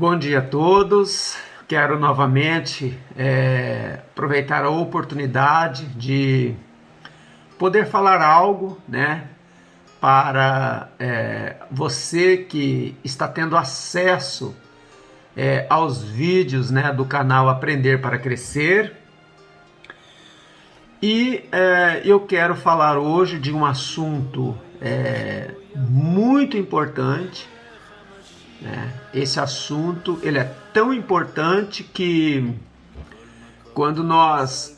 Bom dia a todos. Quero novamente aproveitar a oportunidade de poder falar algo, para você que está tendo acesso aos vídeos, do canal Aprender para Crescer. E eu quero falar hoje de um assunto muito importante. Esse assunto ele é tão importante que quando nós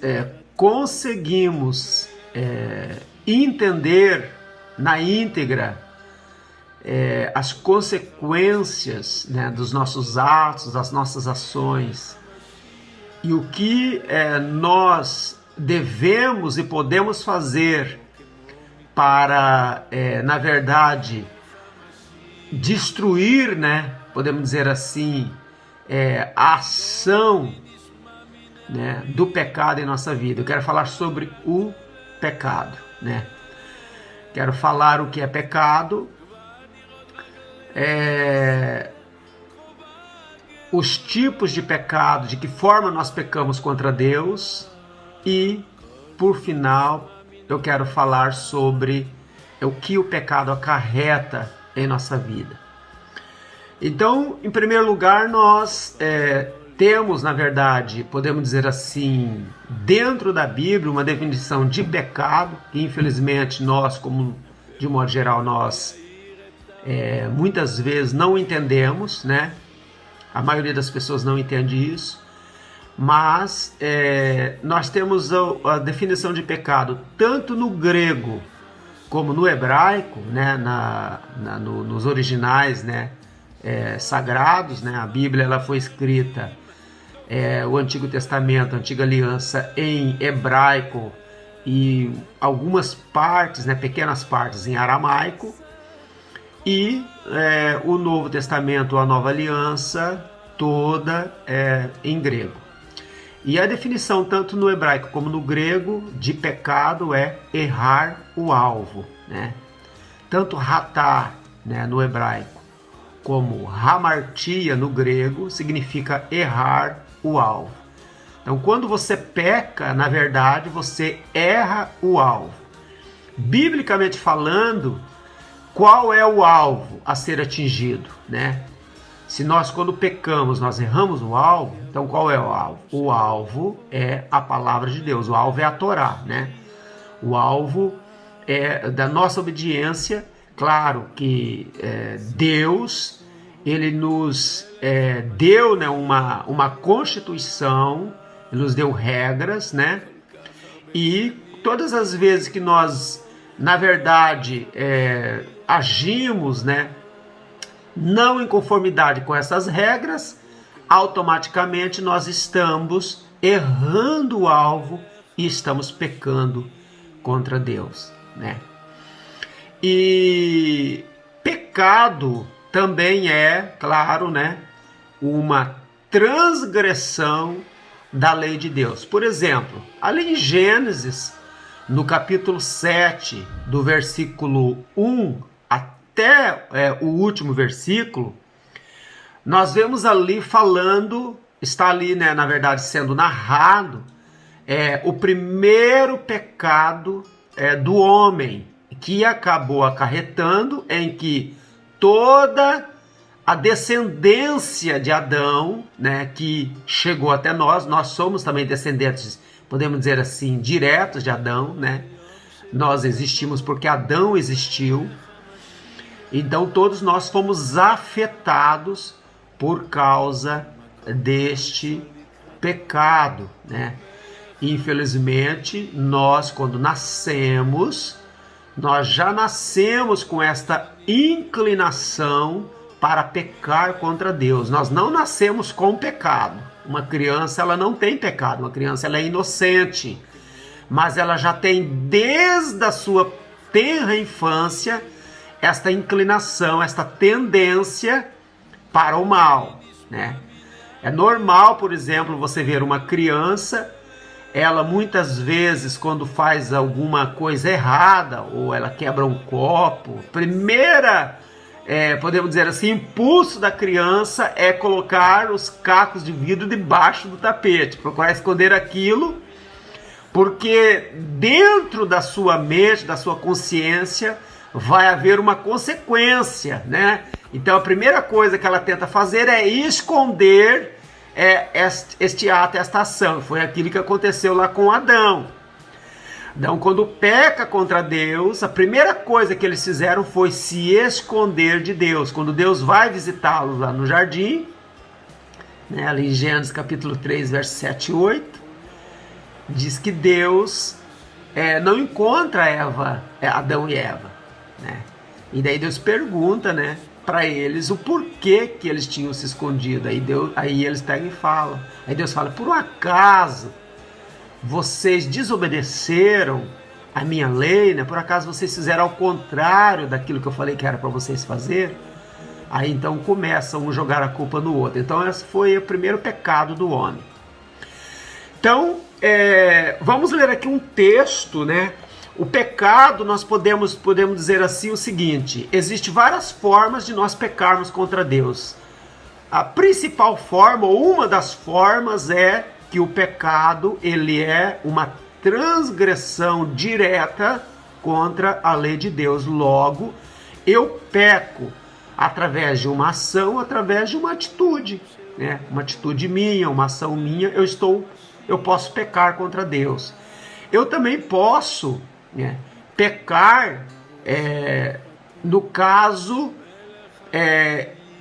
conseguimos entender na íntegra as consequências dos nossos atos, das nossas ações e o que nós devemos e podemos fazer para, na verdade, destruir, podemos dizer assim, a ação do pecado em nossa vida. Eu quero falar sobre o pecado, Quero falar o que é pecado, os tipos de pecado, de que forma nós pecamos contra Deus e, por final, eu quero falar sobre o que o pecado acarreta em nossa vida. Então, em primeiro lugar, nós temos, na verdade, podemos dizer assim, dentro da Bíblia, uma definição de pecado, que infelizmente nós, como de modo geral, nós muitas vezes não entendemos, A maioria das pessoas não entende isso, mas nós temos a definição de pecado tanto no grego como no hebraico, nos originais, sagrados, a Bíblia ela foi escrita, o Antigo Testamento, a Antiga Aliança em hebraico e algumas partes, pequenas partes em aramaico, e o Novo Testamento, a Nova Aliança, toda em grego. E a definição, tanto no hebraico como no grego, de pecado é errar o alvo. Tanto ratá, no hebraico, como hamartia no grego, significa errar o alvo. Então, quando você peca, na verdade, você erra o alvo. Biblicamente falando, qual é o alvo a ser atingido, Se nós, quando pecamos, nós erramos o alvo, então qual é o alvo? O alvo é a palavra de Deus, o alvo é a Torá, O alvo é da nossa obediência. Claro que Deus, ele nos deu uma constituição, ele nos deu regras, E todas as vezes que nós, na verdade, agimos, não em conformidade com essas regras, automaticamente nós estamos errando o alvo e estamos pecando contra Deus, E pecado também é, claro, uma transgressão da lei de Deus. Por exemplo, ali em Gênesis, no capítulo 7, do versículo 1 até o último versículo, nós vemos ali falando, está ali, na verdade, sendo narrado, o primeiro pecado do homem, que acabou acarretando em que toda a descendência de Adão, que chegou até nós somos também descendentes, podemos dizer assim, diretos de Adão, Nós existimos porque Adão existiu. Então todos nós fomos afetados por causa deste pecado, Infelizmente, nós quando nascemos, nós já nascemos com esta inclinação para pecar contra Deus. Nós não nascemos com pecado. Uma criança, ela não tem pecado, uma criança ela é inocente, mas ela já tem desde a sua tenra infância esta inclinação, esta tendência para o mal, É normal, por exemplo, você ver uma criança, ela muitas vezes quando faz alguma coisa errada, ou ela quebra um copo, primeira podemos dizer assim, impulso da criança é colocar os cacos de vidro debaixo do tapete, procurar esconder aquilo, porque dentro da sua mente, da sua consciência, vai haver uma consequência, né? Então a primeira coisa que ela tenta fazer é esconder este ato, esta ação. Foi aquilo que aconteceu lá com Adão. Então, quando peca contra Deus, a primeira coisa que eles fizeram foi se esconder de Deus. Quando Deus vai visitá-los lá no jardim, né, ali em Gênesis capítulo 3, versos 7 e 8, diz que Deus não encontra Adão e Eva, né? E daí Deus pergunta, né, para eles o porquê que eles tinham se escondido. Aí eles pegam e falam. Aí Deus fala: por um acaso vocês desobedeceram a minha lei, né? Por acaso vocês fizeram ao contrário daquilo que eu falei que era para vocês fazer? Aí então começam a jogar a culpa no outro. Então esse foi o primeiro pecado do homem. Então vamos ler aqui um texto, né? O pecado, nós podemos dizer assim o seguinte: existem várias formas de nós pecarmos contra Deus. A principal forma, ou uma das formas, é que o pecado, ele é uma transgressão direta contra a lei de Deus. Logo, eu peco através de uma ação, através de uma atitude, né? Uma atitude minha, uma ação minha, eu posso pecar contra Deus. Eu também posso, né, pecar, no caso,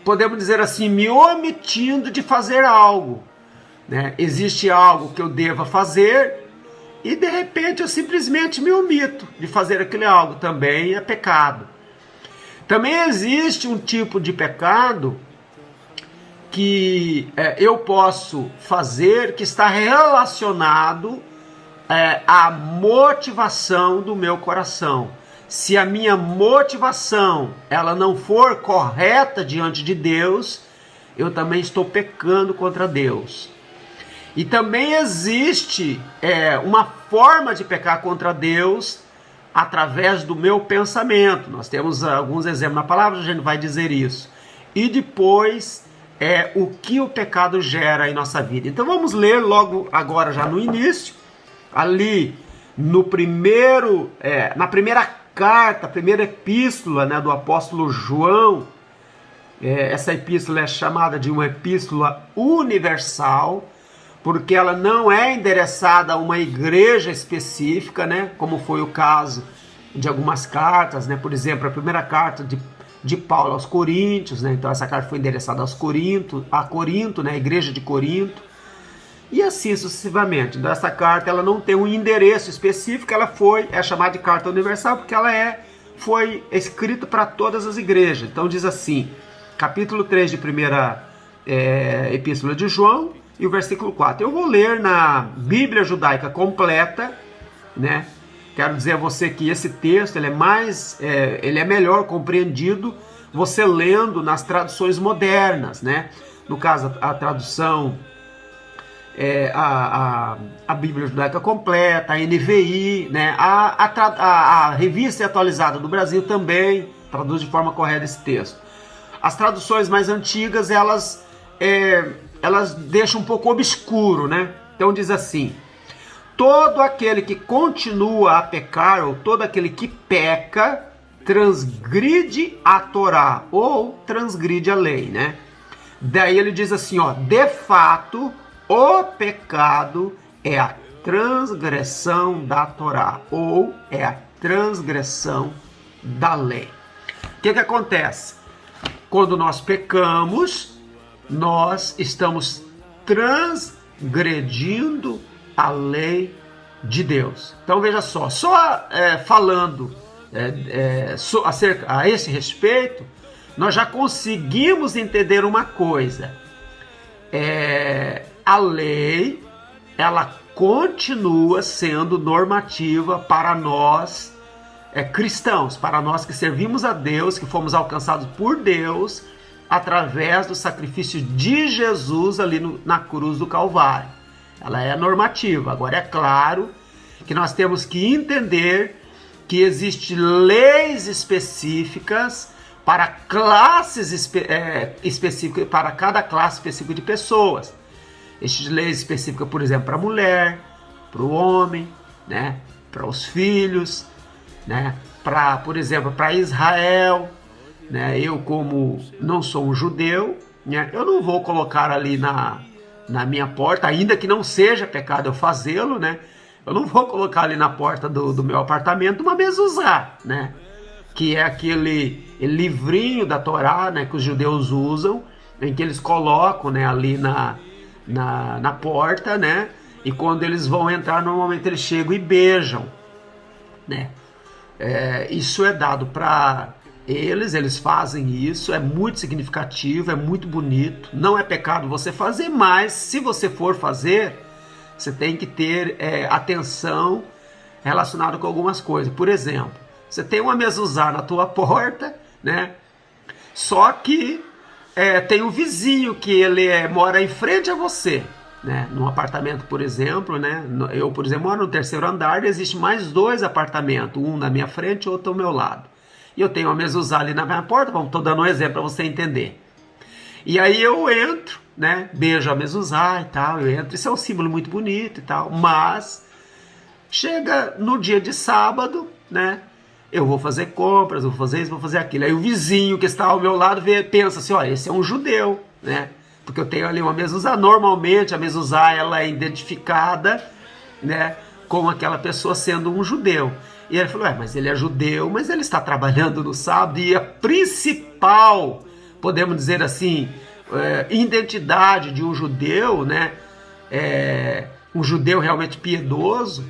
podemos dizer assim, me omitindo de fazer algo, né? Existe algo que eu deva fazer e de repente eu simplesmente me omito de fazer aquele algo, também é pecado. Também existe um tipo de pecado que eu posso fazer que está relacionado à motivação do meu coração. Se a minha motivação ela não for correta diante de Deus, eu também estou pecando contra Deus. E também existe uma forma de pecar contra Deus através do meu pensamento. Nós temos alguns exemplos na palavra, a gente vai dizer isso. E depois o que o pecado gera em nossa vida. Então vamos ler logo agora, já no início, ali no primeiro, na primeira carta, a primeira epístola, né, do apóstolo João. Essa epístola é chamada de uma epístola universal, porque ela não é endereçada a uma igreja específica, né, como foi o caso de algumas cartas, né, por exemplo, a primeira carta de Paulo aos Coríntios, né, então essa carta foi endereçada a Corinto, né, a igreja de Corinto, e assim sucessivamente. Então essa carta ela não tem um endereço específico, ela é chamada de carta universal porque ela foi escrita para todas as igrejas. Então diz assim, capítulo 3 de primeira epístola de João, e o versículo 4. Eu vou ler na Bíblia Judaica Completa, né? Quero dizer a você que esse texto ele é melhor compreendido você lendo nas traduções modernas, né? No caso, a tradução, a Bíblia Judaica Completa, a NVI, né? A Revista Atualizada do Brasil também traduz de forma correta esse texto. As traduções mais antigas, elas deixam um pouco obscuro, né? Então diz assim: todo aquele que continua a pecar, ou todo aquele que peca, transgride a Torá, ou transgride a lei, né? Daí ele diz assim, ó: de fato, o pecado é a transgressão da Torá, ou é a transgressão da lei. O que acontece? Quando nós pecamos, nós estamos transgredindo a lei de Deus. Então veja só falando acerca a esse respeito, nós já conseguimos entender uma coisa. A lei, ela continua sendo normativa para nós cristãos, para nós que servimos a Deus, que fomos alcançados por Deus através do sacrifício de Jesus ali na cruz do Calvário. Ela é normativa. Agora é claro que nós temos que entender que existem leis específicas para classes específicas, para cada classe específica de pessoas. Existe lei específica, por exemplo, para a mulher, para o homem, né? Para os filhos, né? Por exemplo, para Israel, né? Eu, como não sou um judeu, né? Eu não vou colocar ali na minha porta, ainda que não seja pecado eu fazê-lo, né? Eu não vou colocar ali na porta do meu apartamento uma mezuzá, né? Que é aquele livrinho da Torá, né? Que os judeus usam, em que eles colocam, né? Ali na porta, né? E quando eles vão entrar, normalmente eles chegam e beijam, né? Isso é dado para eles fazem isso, é muito significativo, é muito bonito. Não é pecado você fazer, mas se você for fazer, você tem que ter atenção relacionada com algumas coisas. Por exemplo, você tem uma mezuzá na tua porta, né? Só que tem um vizinho que ele mora em frente a você, né? Num apartamento, por exemplo, né? Eu, por exemplo, moro no 3º andar e existe mais 2 apartamentos, um na minha frente e outro ao meu lado. E eu tenho uma mezuzá ali na minha porta, estou dando um exemplo para você entender. E aí eu entro, né? Beijo a mezuzá e tal, eu entro. Isso é um símbolo muito bonito e tal, mas chega no dia de sábado, né? Eu vou fazer compras, vou fazer isso, vou fazer aquilo. Aí o vizinho que está ao meu lado pensa assim, olha, esse é um judeu, né? Porque eu tenho ali uma mezuzá. Normalmente a mezuzá ela é identificada, né, com aquela pessoa sendo um judeu. E ele falou, mas ele é judeu, mas ele está trabalhando no sábado. E a principal, podemos dizer assim, identidade de um judeu, né, um judeu realmente piedoso,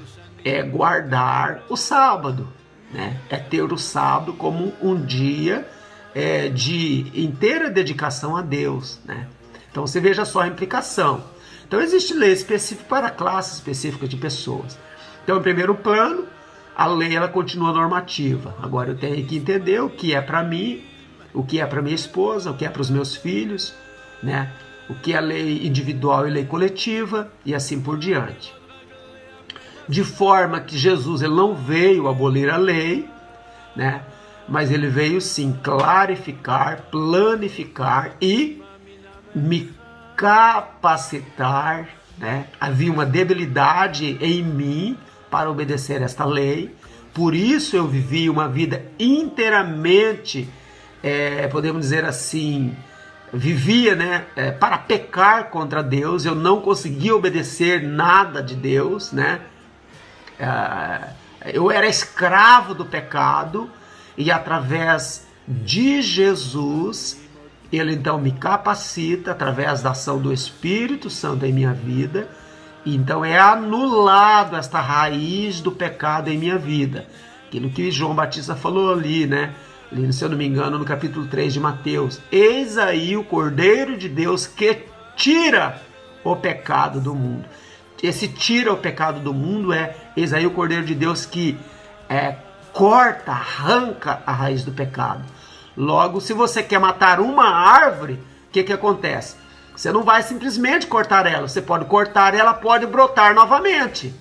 é guardar o sábado, né? É ter o sábado como um dia de inteira dedicação a Deus, né? Então você veja só a implicação. Então existe lei específica para classes específicas de pessoas. Então, em primeiro plano, a lei ela continua normativa. Agora eu tenho que entender o que é para mim, o que é para minha esposa, o que é para os meus filhos, né? O que é lei individual e lei coletiva e assim por diante. De forma que Jesus ele não veio abolir a lei, né? Mas ele veio sim clarificar, planificar e me capacitar, né? Havia uma debilidade em mim para obedecer esta lei, por isso eu vivi uma vida inteiramente, podemos dizer assim, vivia, né, para pecar contra Deus. Eu não conseguia obedecer nada de Deus, né? Eu era escravo do pecado e através de Jesus ele então me capacita através da ação do Espírito Santo em minha vida. E então é anulado esta raiz do pecado em minha vida. Aquilo que João Batista falou ali, né? Ali, se eu não me engano, no capítulo 3 de Mateus. Eis aí o Cordeiro de Deus que tira o pecado do mundo. Esse tira o pecado do mundo eis aí o Cordeiro de Deus que corta, arranca a raiz do pecado. Logo, se você quer matar uma árvore, o que acontece? Você não vai simplesmente cortar ela, você pode cortar e ela pode brotar novamente,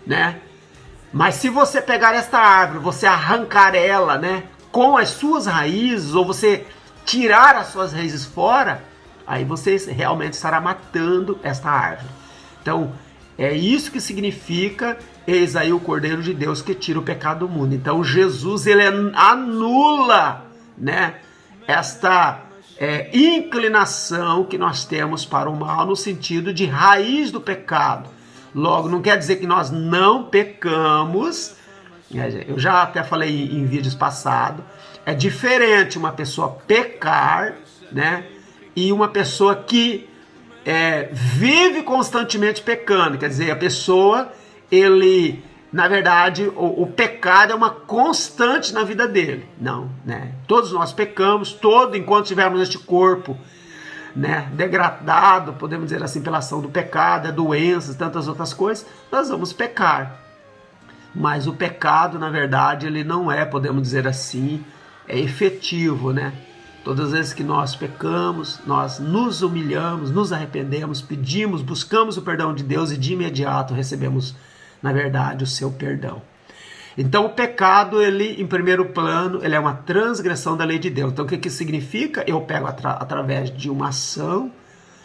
né? Mas se você pegar esta árvore, você arrancar ela, né, com as suas raízes, ou você tirar as suas raízes fora, aí você realmente estará matando esta árvore. Então, é isso que significa, eis aí o Cordeiro de Deus que tira o pecado do mundo. Então, Jesus, ele anula, né, esta inclinação que nós temos para o mal, no sentido de raiz do pecado. Logo, não quer dizer que nós não pecamos. Eu já até falei em vídeos passados. É diferente uma pessoa pecar, né, e uma pessoa que vive constantemente pecando. Quer dizer, a pessoa, na verdade, o pecado é uma constante na vida dele. Não, né? Todos nós pecamos, enquanto tivermos este corpo, né, degradado, podemos dizer assim, pela ação do pecado, doenças, tantas outras coisas, nós vamos pecar. Mas o pecado, na verdade, ele não podemos dizer assim, efetivo, né? Todas as vezes que nós pecamos, nós nos humilhamos, nos arrependemos, pedimos, buscamos o perdão de Deus e de imediato recebemos, na verdade, o seu perdão. Então o pecado, ele, em primeiro plano, ele é uma transgressão da lei de Deus. Então o que que significa? Eu pego através de uma ação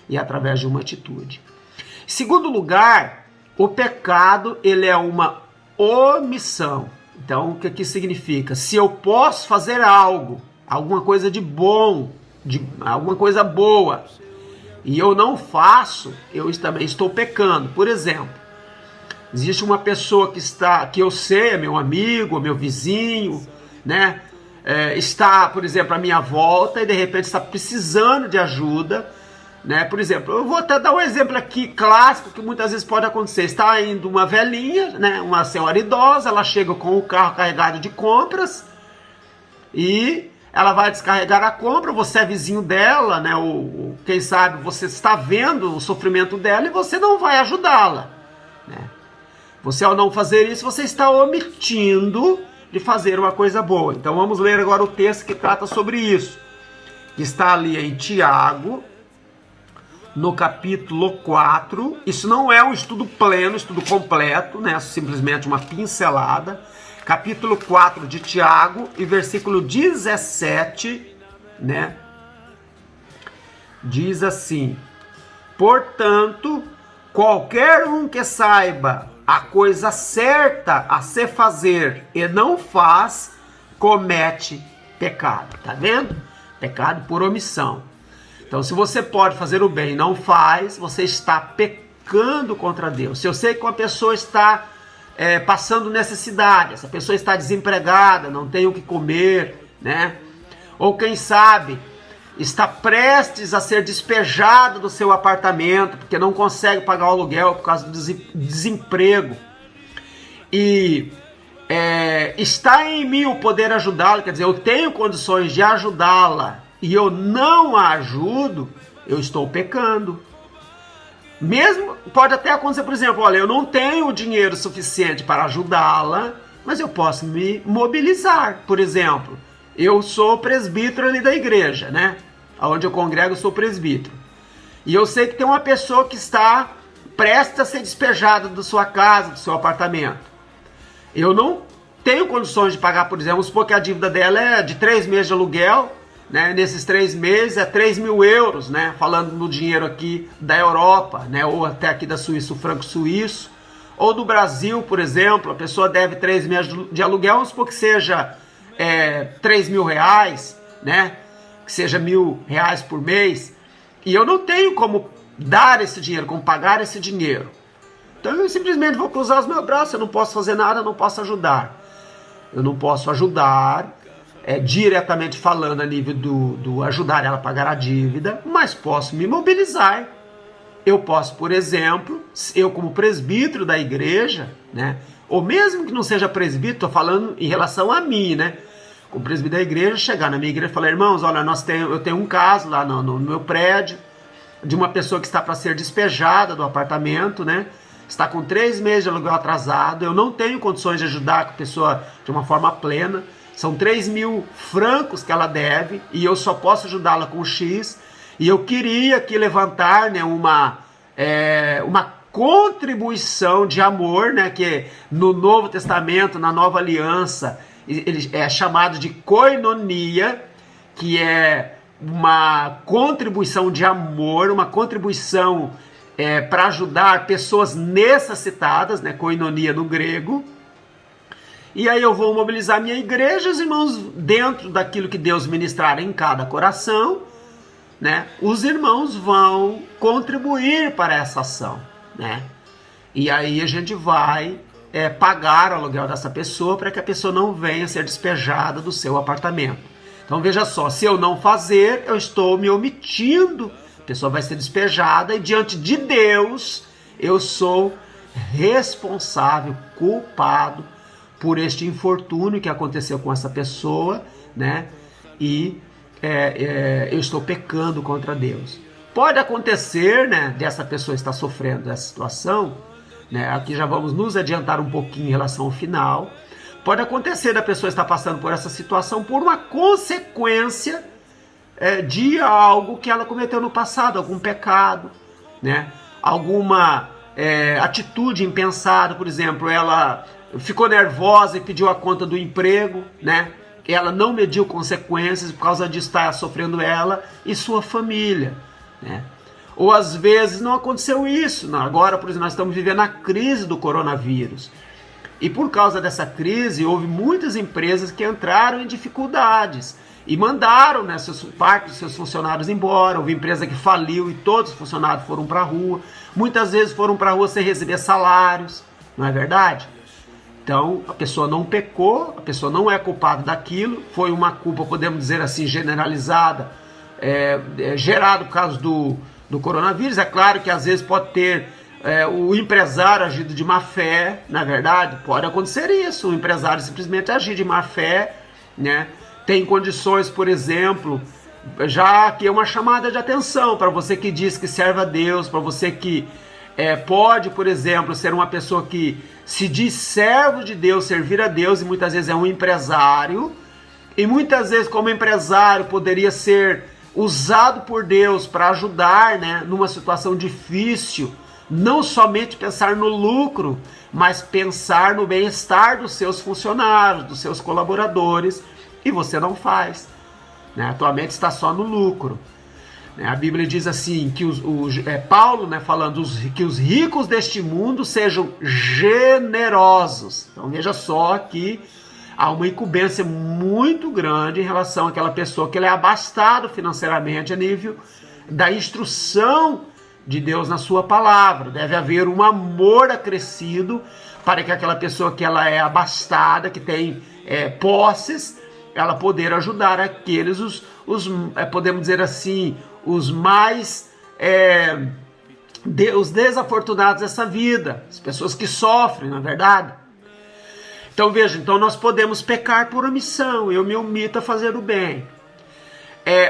e através de uma atitude. Em segundo lugar, o pecado, ele é uma omissão. Então o que que significa? Se eu posso fazer algo, alguma coisa de bom, alguma coisa boa, e eu não faço, eu também estou pecando. Por exemplo, existe uma pessoa que eu sei, é meu amigo, meu vizinho, né? Está, por exemplo, à minha volta e de repente está precisando de ajuda, né? Por exemplo, eu vou até dar um exemplo aqui clássico que muitas vezes pode acontecer. Está indo uma velhinha, né? Uma senhora idosa, ela chega com o carro carregado de compras e ela vai descarregar a compra. Você é vizinho dela, né? Quem sabe você está vendo o sofrimento dela e você não vai ajudá-la, né? Você, ao não fazer isso, você está omitindo de fazer uma coisa boa. Então vamos ler agora o texto que trata sobre isso, que está ali em Tiago, no capítulo 4. Isso não é um estudo pleno, estudo completo, né? Simplesmente uma pincelada. Capítulo 4 de Tiago e versículo 17, né? Diz assim: portanto, qualquer um que saiba a coisa certa a se fazer e não faz, comete pecado. Tá vendo? Pecado por omissão. Então, se você pode fazer o bem e não faz, você está pecando contra Deus. Se eu sei que uma pessoa está passando necessidade, essa pessoa está desempregada, não tem o que comer, né? Ou quem sabe está prestes a ser despejado do seu apartamento porque não consegue pagar o aluguel por causa do desemprego, e está em mim o poder ajudá-la, quer dizer, eu tenho condições de ajudá-la e eu não a ajudo, eu estou pecando. Mesmo, pode até acontecer, por exemplo, olha, eu não tenho dinheiro suficiente para ajudá-la, mas eu posso me mobilizar. Por exemplo, eu sou presbítero ali da igreja, né? Onde eu congrego, eu sou presbítero. E eu sei que tem uma pessoa que está prestes a ser despejada da sua casa, do seu apartamento. Eu não tenho condições de pagar, por exemplo, vamos supor que a dívida dela é de 3 meses de aluguel, né? Nesses 3 meses é 3.000 euros, né? Falando no dinheiro aqui da Europa, né? Ou até aqui da Suíça, o franco suíço. Ou do Brasil, por exemplo, a pessoa deve 3 meses de aluguel, vamos supor que seja 3.000 reais, né? Que seja R$1.000 por mês, e eu não tenho como dar esse dinheiro, como pagar esse dinheiro. Então eu simplesmente vou cruzar os meus braços, eu não posso fazer nada, eu não posso ajudar. Eu não posso ajudar, diretamente falando a nível do ajudar ela a pagar a dívida, mas posso me mobilizar. Eu posso, por exemplo, eu como presbítero da igreja, né? Ou mesmo que não seja presbítero, estou falando em relação a mim, né? O presbítero da igreja, chegar na minha igreja e falar: irmãos, olha, eu tenho um caso lá no meu prédio, de uma pessoa que está para ser despejada do apartamento, né? Está com 3 meses de aluguel atrasado, eu não tenho condições de ajudar a pessoa de uma forma plena, são 3.000 francos que ela deve, e eu só posso ajudá-la com X, e eu queria aqui levantar, né, uma contribuição de amor, né, que no Novo Testamento, na Nova Aliança, ele é chamado de koinonia, que é uma contribuição de amor, uma contribuição para ajudar pessoas necessitadas, né, koinonia no grego. E aí eu vou mobilizar minha igreja, os irmãos, dentro daquilo que Deus ministrar em cada coração, né, os irmãos vão contribuir para essa ação, né? E aí a gente vai pagar o aluguel dessa pessoa para que a pessoa não venha ser despejada do seu apartamento. Então veja só, se eu não fazer, eu estou me omitindo, a pessoa vai ser despejada e diante de Deus eu sou responsável, culpado por este infortúnio que aconteceu com essa pessoa, né? E eu estou pecando contra Deus. Pode acontecer, né, dessa pessoa estar sofrendo dessa situação, né? Aqui já vamos nos adiantar um pouquinho em relação ao final. Pode acontecer da pessoa estar passando por essa situação por uma consequência de algo que ela cometeu no passado, algum pecado, né? Alguma atitude impensada, por exemplo, ela ficou nervosa e pediu a conta do emprego, né? Ela não mediu consequências, por causa disso está sofrendo ela e sua família, né? Ou às vezes não aconteceu isso. Agora, por exemplo, nós estamos vivendo a crise do coronavírus. E por causa dessa crise, houve muitas empresas que entraram em dificuldades e mandaram, né, parte dos seus funcionários embora. Houve empresa que faliu e todos os funcionários foram para a rua. Muitas vezes foram para a rua sem receber salários, não é verdade? Então, a pessoa não pecou, a pessoa não é culpada daquilo, foi uma culpa, podemos dizer assim, generalizada, gerada por causa do coronavírus. É claro que às vezes pode ter o empresário agido de má fé, na verdade, pode acontecer isso, o empresário simplesmente agir de má fé, né? Tem condições, por exemplo, já que é uma chamada de atenção para você que diz que serve a Deus, para você que pode, por exemplo, ser uma pessoa que se diz servo de Deus, servir a Deus, e muitas vezes é um empresário, e muitas vezes como empresário poderia ser usado por Deus para ajudar, né, numa situação difícil, não somente pensar no lucro, mas pensar no bem-estar dos seus funcionários, dos seus colaboradores, e você não faz, né? A tua mente está só no lucro. A Bíblia diz assim, que Paulo, né, falando que os ricos deste mundo sejam generosos. Então veja só que há uma incumbência muito grande em relação àquela pessoa que ele é abastado financeiramente a nível da instrução de Deus na sua palavra. Deve haver um amor acrescido para que aquela pessoa que ela é abastada, que tem posses, ela poder ajudar aqueles, podemos dizer assim, os mais os desafortunados dessa vida, as pessoas que sofrem, na verdade. Então veja, nós podemos pecar por omissão, eu me omito a fazer o bem.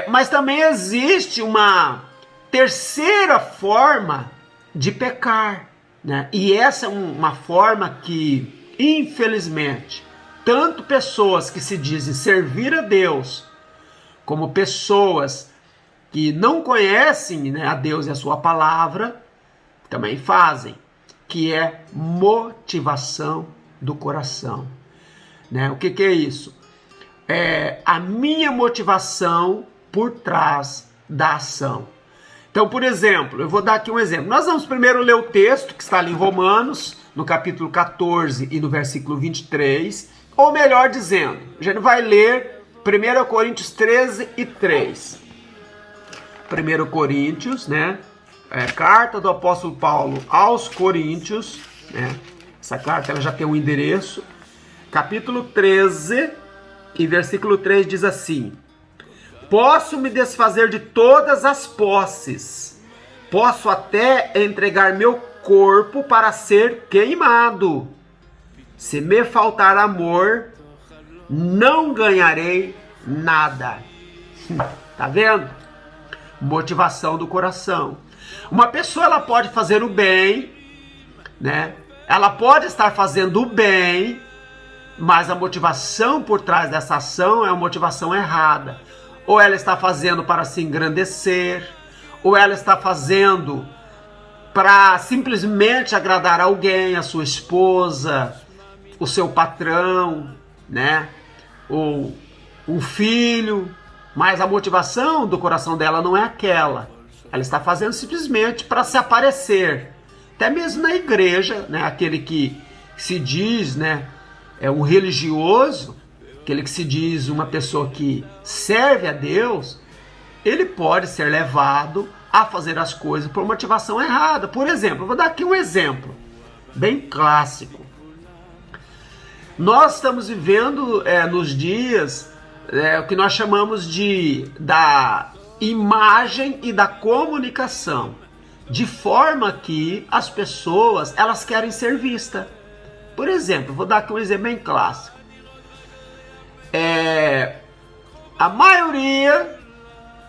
Mas também existe uma terceira forma de pecar, né? E essa é uma forma que, infelizmente, tanto pessoas que se dizem servir a Deus, como pessoas que não conhecem, né, a Deus e a sua palavra, também fazem, que é motivação do coração, né? O que é isso? É a minha motivação por trás da ação. Então, por exemplo, eu vou dar aqui um exemplo. Nós vamos primeiro ler o texto que está ali em Romanos, no capítulo 14 e no versículo 23, ou melhor dizendo, a gente vai ler 1 Coríntios 13 e 3. 1 Coríntios, né? Carta do apóstolo Paulo aos Coríntios, né? Essa carta ela já tem um endereço. Capítulo 13 e versículo 3 diz assim: posso me desfazer de todas as posses, posso até entregar meu corpo para ser queimado. Se me faltar amor, não ganharei nada. Tá vendo? Motivação do coração. Uma pessoa ela pode fazer o bem, né? Ela pode estar fazendo o bem, mas a motivação por trás dessa ação é uma motivação errada. Ou ela está fazendo para se engrandecer, ou ela está fazendo para simplesmente agradar alguém, a sua esposa, o seu patrão, né? Ou um filho, mas a motivação do coração dela não é aquela. Ela está fazendo simplesmente para se aparecer. Até mesmo na igreja, né? Aquele que se diz, né, um religioso, aquele que se diz uma pessoa que serve a Deus, ele pode ser levado a fazer as coisas por motivação errada. Por exemplo, eu vou dar aqui um exemplo bem clássico. Nós estamos vivendo nos dias o que nós chamamos da imagem e da comunicação, de forma que as pessoas elas querem ser vistas. Por exemplo, vou dar aqui um exemplo bem clássico. A maioria,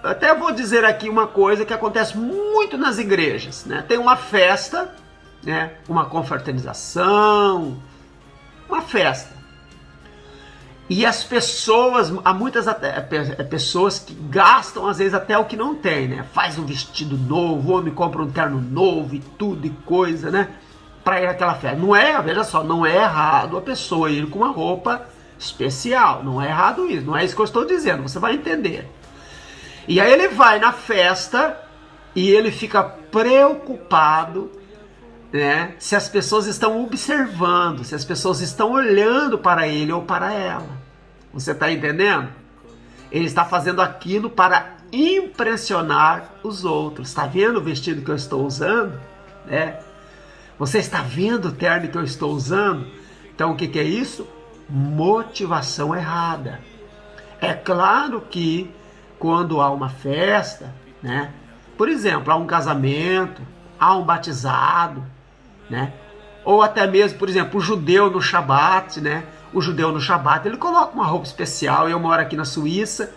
até vou dizer aqui uma coisa que acontece muito nas igrejas, né? Tem uma festa, né? Uma confraternização, uma festa. E as pessoas, há muitas pessoas que gastam às vezes até o que não tem, né? Faz um vestido novo, o homem compra um terno novo e tudo e coisa, né? para ir àquela festa. Não é, veja só, não é errado a pessoa ir com uma roupa especial. Não é errado isso. Não é isso que eu estou dizendo. Você vai entender. E aí ele vai na festa e ele fica preocupado, né, se as pessoas estão observando, se as pessoas estão olhando para ele ou para ela. Você está entendendo? Ele está fazendo aquilo para impressionar os outros. Está vendo o vestido que eu estou usando? Né? Você está vendo o terno que eu estou usando? Então o que é isso? Motivação errada. É claro que quando há uma festa, né? Por exemplo, há um casamento, há um batizado, né? Ou até mesmo, por exemplo, o judeu no Shabat, né? O judeu no Shabat, ele coloca uma roupa especial. Eu moro aqui na Suíça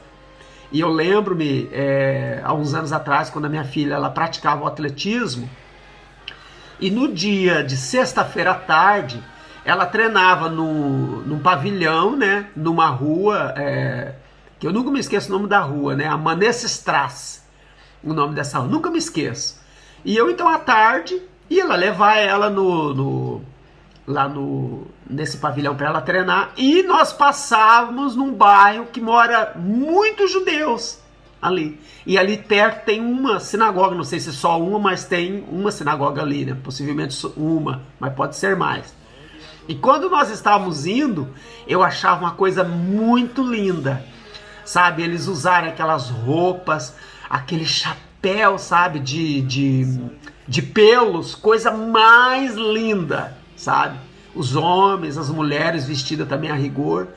e eu lembro-me, há uns anos atrás, quando a minha filha ela praticava o atletismo, e no dia de sexta-feira à tarde, ela treinava num pavilhão, né? Numa rua, que eu nunca me esqueço o nome da rua, né? A Mannesstrasse, o nome dessa rua, nunca me esqueço. E eu então à tarde ia lá levar ela nesse pavilhão para ela treinar, e nós passávamos num bairro que mora muitos judeus ali. E ali perto tem uma sinagoga, não sei se só uma, mas tem uma sinagoga ali, né? Possivelmente uma, mas pode ser mais. E quando nós estávamos indo, eu achava uma coisa muito linda, sabe? Eles usarem aquelas roupas, aquele chapéu, sabe? De pelos, coisa mais linda, sabe? Os homens, as mulheres vestidas também a rigor.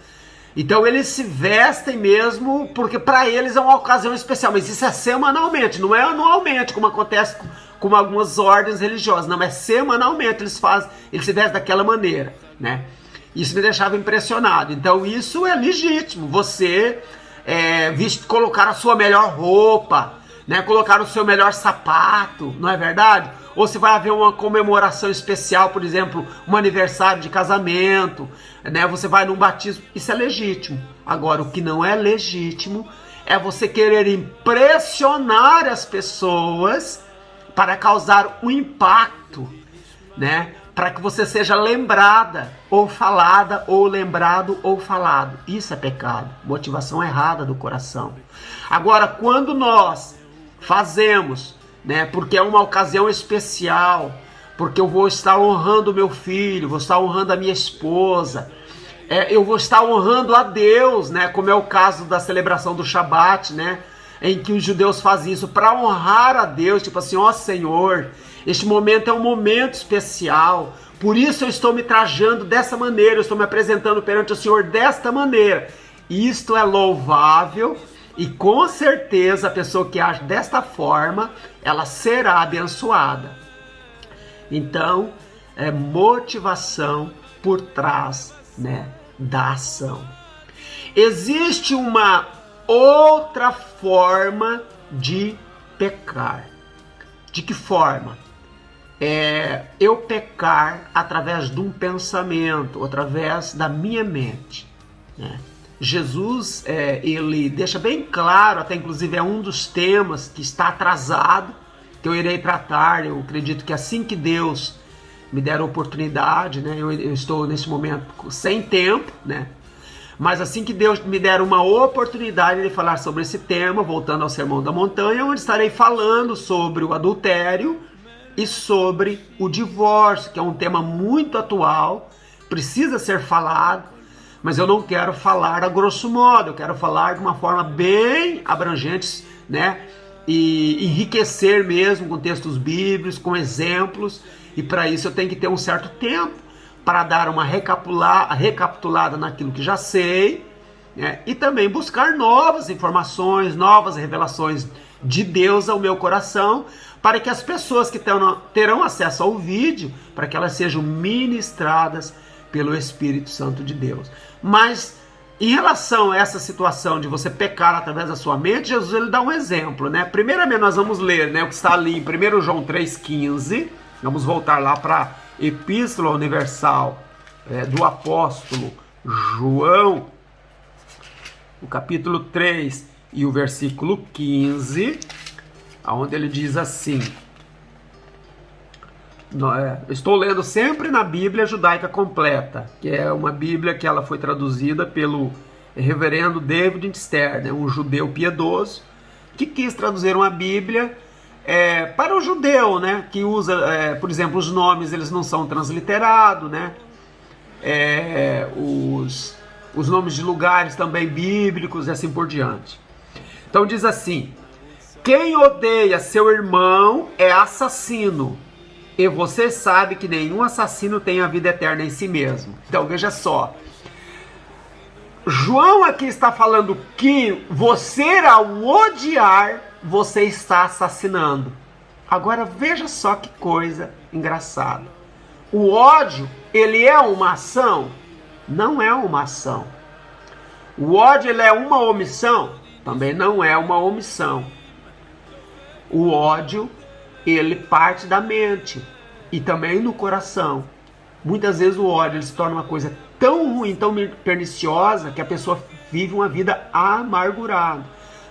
Então eles se vestem mesmo porque para eles é uma ocasião especial, mas isso é semanalmente, não é anualmente, como acontece com algumas ordens religiosas. Não, é semanalmente eles se vestem daquela maneira, né? Isso me deixava impressionado. Então isso é legítimo, você colocar a sua melhor roupa, né? Colocar o seu melhor sapato, não é verdade? Ou se vai haver uma comemoração especial, por exemplo, um aniversário de casamento, né? Você vai num batismo, isso é legítimo. Agora, o que não é legítimo é você querer impressionar as pessoas para causar um impacto, né? Para que você seja lembrada, ou falada, ou lembrado, ou falado. Isso é pecado, motivação errada do coração. Agora, quando nós fazemos, né, porque é uma ocasião especial, porque eu vou estar honrando meu filho, vou estar honrando a minha esposa, eu vou estar honrando a Deus, né, como é o caso da celebração do Shabat, né, em que os judeus fazem isso para honrar a Deus, tipo assim, ó Senhor, este momento é um momento especial, por isso eu estou me trajando dessa maneira, eu estou me apresentando perante o Senhor desta maneira. Isto é louvável. E com certeza a pessoa que age desta forma, ela será abençoada. Então, é motivação por trás, né, da ação. Existe uma outra forma de pecar. De que forma? Eu pecar através de um pensamento, através da minha mente, né? Jesus, ele deixa bem claro, até inclusive é um dos temas que está atrasado, que eu irei tratar. Eu acredito que assim que Deus me der a oportunidade, né, eu estou nesse momento sem tempo, né, mas assim que Deus me der uma oportunidade de falar sobre esse tema, voltando ao Sermão da Montanha, onde estarei falando sobre o adultério e sobre o divórcio, que é um tema muito atual, precisa ser falado. Mas eu não quero falar a grosso modo, eu quero falar de uma forma bem abrangente, né? E enriquecer mesmo com textos bíblicos, com exemplos. E para isso eu tenho que ter um certo tempo para dar uma recapitulada naquilo que já sei, né? E também buscar novas informações, novas revelações de Deus ao meu coração, para que as pessoas que terão acesso ao vídeo, para que elas sejam ministradas pelo Espírito Santo de Deus. Mas em relação a essa situação de você pecar através da sua mente, Jesus ele dá um exemplo, né? Primeiramente nós vamos ler, né, o que está ali em 1 João 3,15. Vamos voltar lá para a Epístola Universal do Apóstolo João, o capítulo 3 e o versículo 15, onde ele diz assim: Estou lendo sempre na Bíblia Judaica Completa, que é uma Bíblia que ela foi traduzida pelo reverendo David Stern, um judeu piedoso, que quis traduzir uma Bíblia para o judeu, né, que usa, por exemplo, os nomes eles não são transliterados, né, os nomes de lugares também bíblicos e assim por diante. Então diz assim: quem odeia seu irmão é assassino, e você sabe que nenhum assassino tem a vida eterna em si mesmo. Então veja só, João aqui está falando que você, ao odiar, você está assassinando. Agora veja só que coisa engraçada. O ódio, ele é uma ação? Não é uma ação. O ódio, ele é uma omissão? Também não é uma omissão. O ódio, ele parte da mente e também no coração. Muitas vezes o ódio ele se torna uma coisa tão ruim, tão perniciosa, que a pessoa vive uma vida amargurada.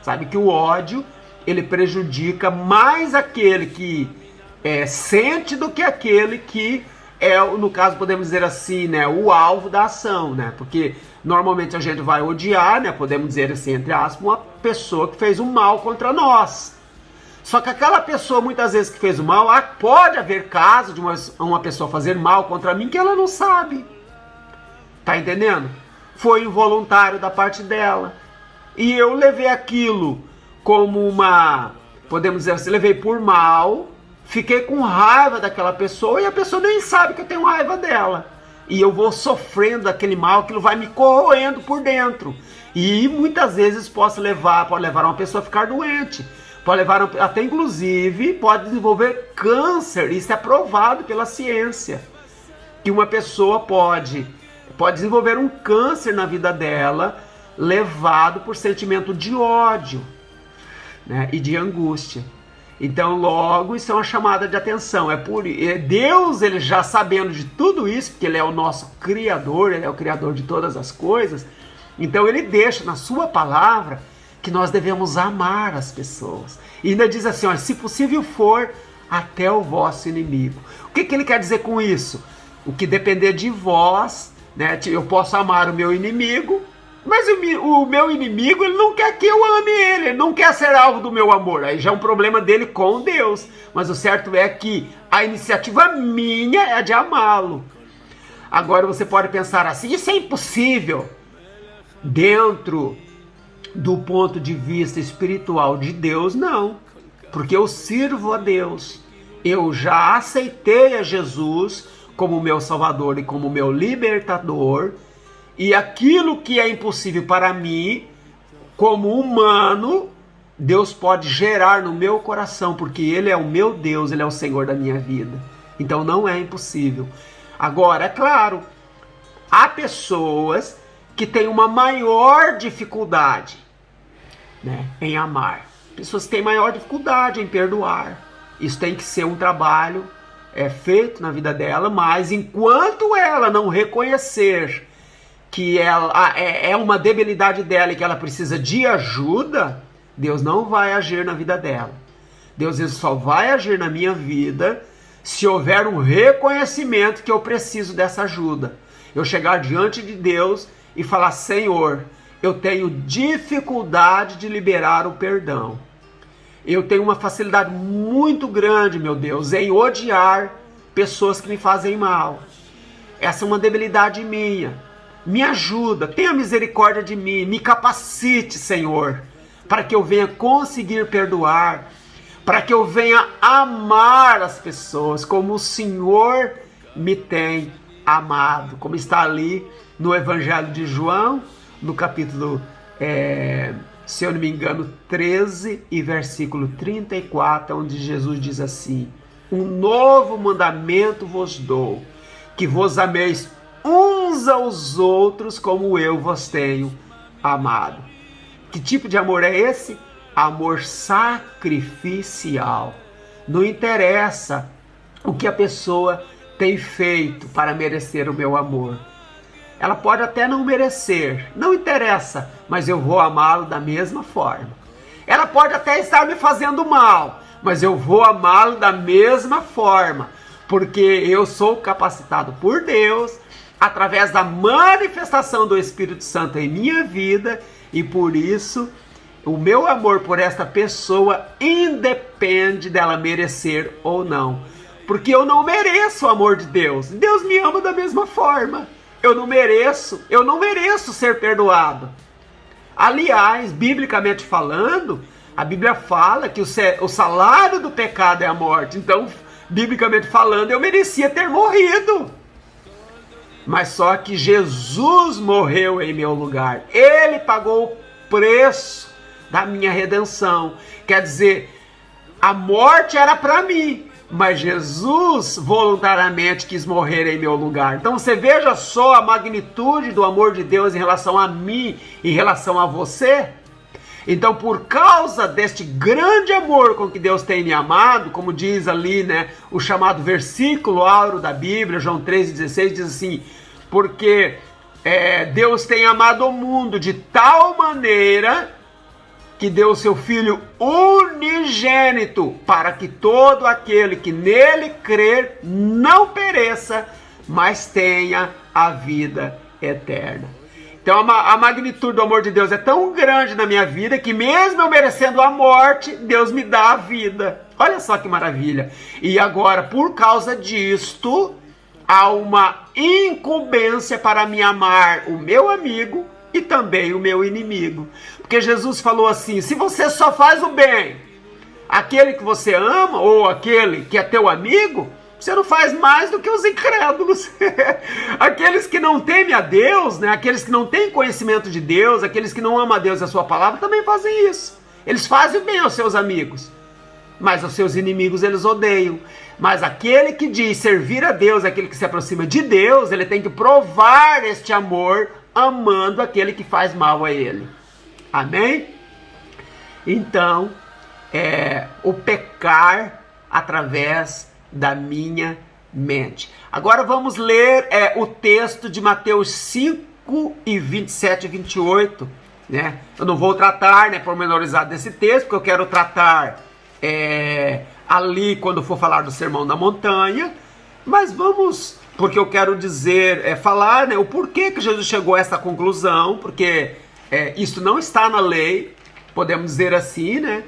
Sabe que o ódio, ele prejudica mais aquele que sente do que aquele que no caso, podemos dizer assim, né, o alvo da ação, né? Porque normalmente a gente vai odiar, né, podemos dizer assim, entre aspas, uma pessoa que fez um mal contra nós. Só que aquela pessoa, muitas vezes, que fez o mal, pode haver caso de uma pessoa fazer mal contra mim que ela não sabe. Tá entendendo? Foi involuntário da parte dela. E eu levei aquilo como podemos dizer assim, levei por mal, fiquei com raiva daquela pessoa e a pessoa nem sabe que eu tenho raiva dela. E eu vou sofrendo aquele mal, aquilo vai me corroendo por dentro. E muitas vezes pode levar uma pessoa a ficar doente. Pode levar, até inclusive, pode desenvolver câncer. Isso é provado pela ciência. Que uma pessoa pode desenvolver um câncer na vida dela, levado por sentimento de ódio, né, e de angústia. Então, logo, isso é uma chamada de atenção. Deus, ele já sabendo de tudo isso, porque ele é o nosso Criador, ele é o Criador de todas as coisas, então ele deixa na sua palavra que nós devemos amar as pessoas. E ainda diz assim, ó, se possível for, até o vosso inimigo. O que ele quer dizer com isso? O que depender de vós, né, eu posso amar o meu inimigo, mas o meu inimigo, ele não quer que eu ame ele não quer ser alvo do meu amor. Aí já é um problema dele com Deus. Mas o certo é que a iniciativa minha é de amá-lo. Agora você pode pensar assim, isso é impossível. Dentro do ponto de vista espiritual de Deus, não. Porque eu sirvo a Deus. Eu já aceitei a Jesus como meu Salvador e como meu libertador. E aquilo que é impossível para mim, como humano, Deus pode gerar no meu coração, porque Ele é o meu Deus, Ele é o Senhor da minha vida. Então não é impossível. Agora, é claro, há pessoas que têm uma maior dificuldade, né, em amar. Pessoas que têm maior dificuldade em perdoar. Isso tem que ser um trabalho feito na vida dela, mas enquanto ela não reconhecer que ela é uma debilidade dela e que ela precisa de ajuda, Deus não vai agir na vida dela. Deus só vai agir na minha vida se houver um reconhecimento que eu preciso dessa ajuda. Eu chegar diante de Deus e falar, Senhor, eu tenho dificuldade de liberar o perdão. Eu tenho uma facilidade muito grande, meu Deus, em odiar pessoas que me fazem mal. Essa é uma debilidade minha. Me ajuda, tenha misericórdia de mim, me capacite, Senhor, para que eu venha conseguir perdoar, para que eu venha amar as pessoas como o Senhor me tem amado, como está ali no Evangelho de João, no capítulo, se eu não me engano, 13 e versículo 34, onde Jesus diz assim, um novo mandamento vos dou, que vos ameis uns aos outros como eu vos tenho amado. Que tipo de amor é esse? Amor sacrificial. Não interessa o que a pessoa tem feito para merecer o meu amor. Ela pode até não merecer, não interessa, mas eu vou amá-lo da mesma forma. Ela pode até estar me fazendo mal, mas eu vou amá-lo da mesma forma. porque eu sou capacitado por Deus, através da manifestação do Espírito Santo em minha vida, e por isso o meu amor por esta pessoa independe dela merecer ou não. Porque eu não mereço o amor de Deus. Deus me ama da mesma forma. Eu não mereço ser perdoado. Aliás, biblicamente falando, a Bíblia fala que o salário do pecado é a morte. Então, biblicamente falando, eu merecia ter morrido. Mas só que Jesus morreu em meu lugar. Ele pagou o preço da minha redenção. Quer dizer, a morte era para mim, mas Jesus voluntariamente quis morrer em meu lugar. Então você veja só a magnitude do amor de Deus em relação a mim, em relação a você. Então, por causa deste grande amor com que Deus tem me amado, como diz ali, né, o chamado versículo áureo da Bíblia, João 3,16, diz assim: porque Deus tem amado o mundo de tal maneira que deu o seu Filho unigênito, para que todo aquele que nele crer não pereça, mas tenha a vida eterna. Então a magnitude do amor de Deus é tão grande na minha vida, que mesmo eu merecendo a morte, Deus me dá a vida. Olha só que maravilha. E agora, por causa disto, há uma incumbência para me amar o meu amigo e também o meu inimigo. Porque Jesus falou assim: se você só faz o bem àquele que você ama, ou aquele que é teu amigo, você não faz mais do que os incrédulos. Aqueles que não temem a Deus, né? Aqueles que não têm conhecimento de Deus, aqueles que não amam a Deus e a sua palavra, também fazem isso. Eles fazem o bem aos seus amigos, mas aos seus inimigos eles odeiam. Mas aquele que diz servir a Deus, aquele que se aproxima de Deus, ele tem que provar este amor amando aquele que faz mal a ele. Amém? Então, o pecar através da minha mente. Agora vamos ler o texto de Mateus 5 e 27 e 28. Né? Eu não vou tratar, né, pormenorizado desse texto, porque eu quero tratar ali quando for falar do Sermão da Montanha. Mas vamos, porque eu quero dizer, falar, né, o porquê que Jesus chegou a essa conclusão, porque isso não está na lei, podemos dizer assim, né?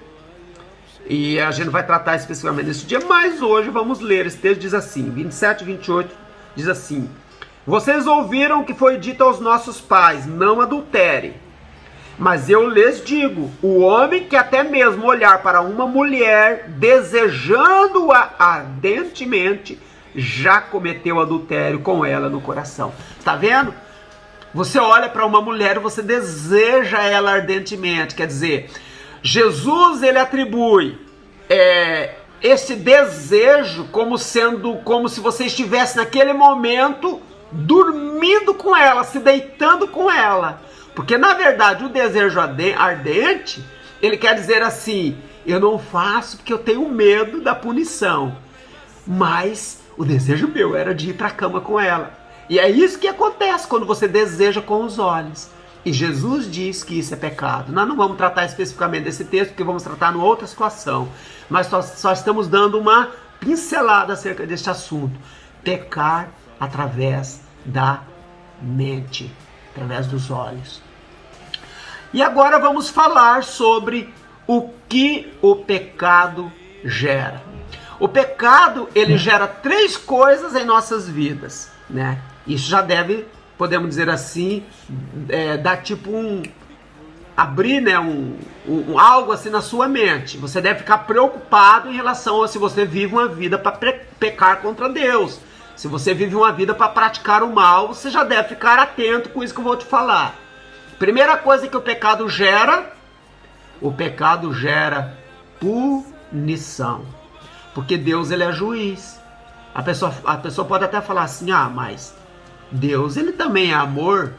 E a gente vai tratar especificamente nesse dia, mas hoje vamos ler. Esse texto diz assim, 27 e 28, diz assim: vocês ouviram o que foi dito aos nossos pais, não adultere. Mas eu lhes digo, o homem que até mesmo olhar para uma mulher, desejando-a ardentemente, já cometeu adultério com ela no coração. Está vendo? Você olha para uma mulher e você deseja ela ardentemente. Quer dizer, Jesus, ele atribui esse desejo como sendo, como se você estivesse naquele momento dormindo com ela, se deitando com ela. Porque na verdade o desejo ardente, ele quer dizer assim: eu não faço porque eu tenho medo da punição, mas o desejo meu era de ir para a cama com ela. E é isso que acontece quando você deseja com os olhos. E Jesus diz que isso é pecado. Nós não vamos tratar especificamente desse texto, porque vamos tratar em outra situação. Mas só estamos dando uma pincelada acerca deste assunto. Pecar através da mente, através dos olhos. E agora vamos falar sobre o que o pecado gera. O pecado, ele gera 3 coisas em nossas vidas, né? Isso já deve, podemos dizer assim, dar tipo abrir, né, algo assim na sua mente. Você deve ficar preocupado em relação a se você vive uma vida para pecar contra Deus. Se você vive uma vida para praticar o mal, você já deve ficar atento com isso que eu vou te falar. Primeira coisa que o pecado gera punição. Porque Deus, ele é juiz. A pessoa pode até falar assim: ah, mas Deus, ele também é amor.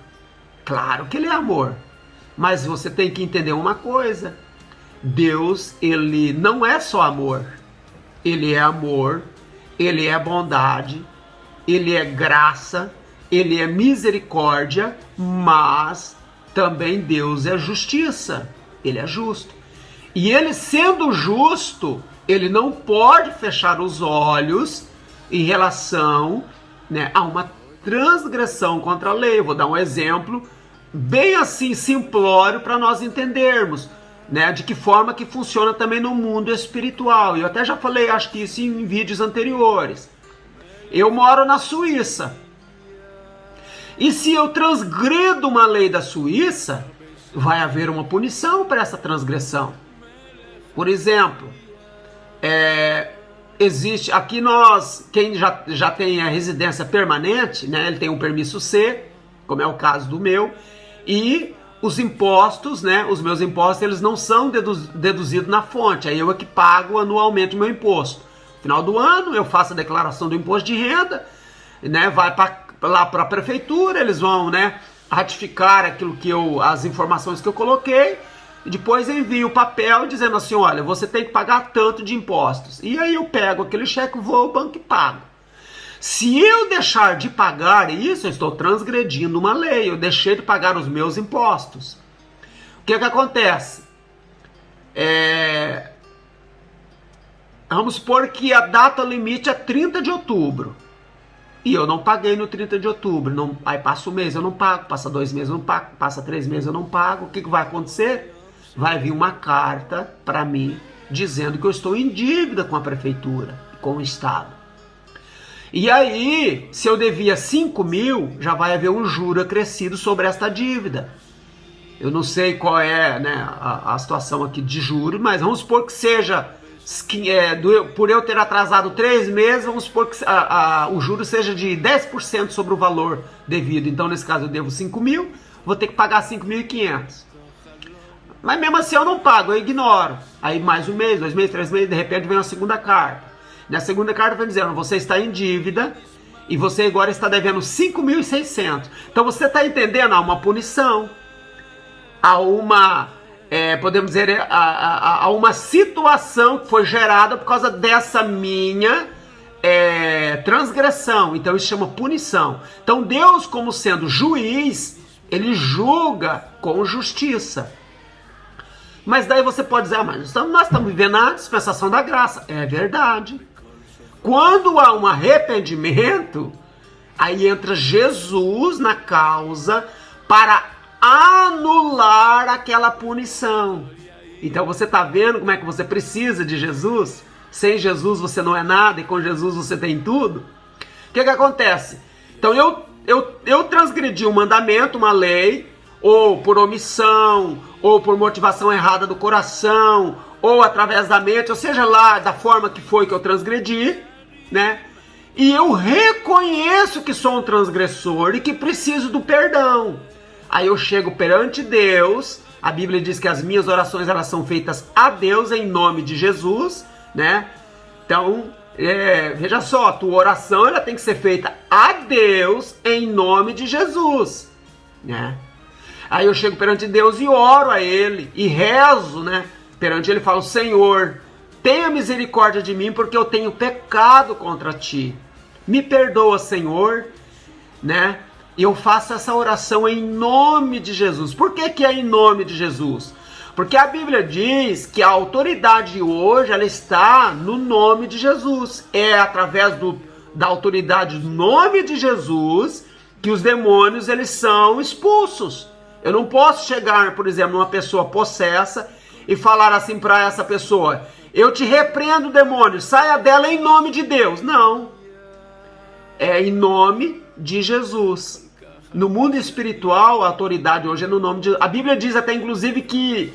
Claro que ele é amor. Mas você tem que entender uma coisa: Deus, ele não é só amor. Ele é amor, ele é bondade, ele é graça, ele é misericórdia, mas também Deus é justiça. Ele é justo. E ele, sendo justo, ele não pode fechar os olhos em relação, né, a uma transgressão contra a lei. Eu vou dar um exemplo bem assim simplório para nós entendermos, né, de que forma que funciona também no mundo espiritual. Eu até já falei, acho que isso em vídeos anteriores. Eu moro na Suíça. E se eu transgredo uma lei da Suíça, vai haver uma punição para essa transgressão. Por exemplo, existe aqui quem já tem a residência permanente, né, ele tem um permisso C, como é o caso do meu, e os impostos, né, os meus impostos, eles não são deduzidos na fonte, aí eu é que pago anualmente o meu imposto. No final do ano eu faço a declaração do imposto de renda, né, vai lá para a prefeitura, eles vão, né, ratificar as informações que eu coloquei, e depois envio o papel dizendo assim, olha, você tem que pagar tanto de impostos. E aí eu pego aquele cheque, vou ao banco e pago. Se eu deixar de pagar isso, eu estou transgredindo uma lei, eu deixei de pagar os meus impostos. O que acontece? Vamos supor que a data limite é 30 de outubro. E eu não paguei no 30 de outubro. Aí passa um mês, eu não pago. Passa 2 meses, eu não pago. Passa 3 meses, eu não pago. O que vai acontecer? Vai vir uma carta para mim dizendo que eu estou em dívida com a prefeitura, com o Estado. E aí, se eu devia 5 mil, já vai haver um juro acrescido sobre esta dívida. Eu não sei qual é, né, a situação aqui de juros, mas vamos supor que seja, por eu ter atrasado 3 meses, vamos supor que o juro seja de 10% sobre o valor devido. Então, nesse caso, eu devo 5 mil, vou ter que pagar 5.500. Mas mesmo assim eu não pago, eu ignoro. Aí mais um mês, 2 meses, 3 meses, de repente vem uma segunda carta. Na segunda carta vai dizendo, você está em dívida e você agora está devendo 5.600. Então você está entendendo? Há uma punição. Há uma, podemos dizer, há uma situação que foi gerada por causa dessa minha transgressão. Então isso chama punição. Então Deus, como sendo juiz, ele julga com justiça. Mas daí você pode dizer, mas nós estamos vivendo a dispensação da graça. É verdade. Quando há um arrependimento, aí entra Jesus na causa para anular aquela punição. Então você está vendo como é que você precisa de Jesus? Sem Jesus você não é nada e com Jesus você tem tudo? O que acontece? Então eu transgredi um mandamento, uma lei, ou por omissão, ou por motivação errada do coração, ou através da mente, ou seja lá da forma que foi que eu transgredi, né? E eu reconheço que sou um transgressor e que preciso do perdão. Aí eu chego perante Deus, a Bíblia diz que as minhas orações elas são feitas a Deus em nome de Jesus, né? Então, veja só, a tua oração ela tem que ser feita a Deus em nome de Jesus, né? Aí eu chego perante Deus e oro a Ele, e rezo, né? Perante Ele falo, Senhor, tenha misericórdia de mim, porque eu tenho pecado contra Ti. Me perdoa, Senhor, né? E eu faço essa oração em nome de Jesus. Por que é em nome de Jesus? Porque a Bíblia diz que a autoridade hoje, ela está no nome de Jesus. É através da autoridade do nome de Jesus que os demônios, eles são expulsos. Eu não posso chegar, por exemplo, numa pessoa possessa e falar assim para essa pessoa, eu te repreendo, demônio, saia dela em nome de Deus. Não. É em nome de Jesus. No mundo espiritual, a autoridade hoje é no nome de... A Bíblia diz até, inclusive, que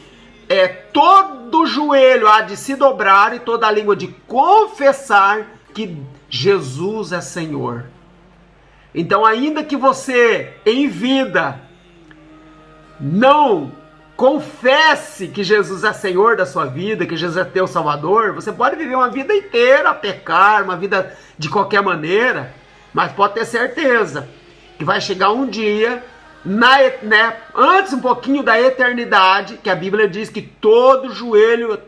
todo joelho há de se dobrar e toda a língua de confessar que Jesus é Senhor. Então, ainda que você, em vida, não confesse que Jesus é Senhor da sua vida, que Jesus é teu Salvador, você pode viver uma vida inteira a pecar, uma vida de qualquer maneira, mas pode ter certeza que vai chegar um dia, antes um pouquinho da eternidade, que a Bíblia diz que todo joelho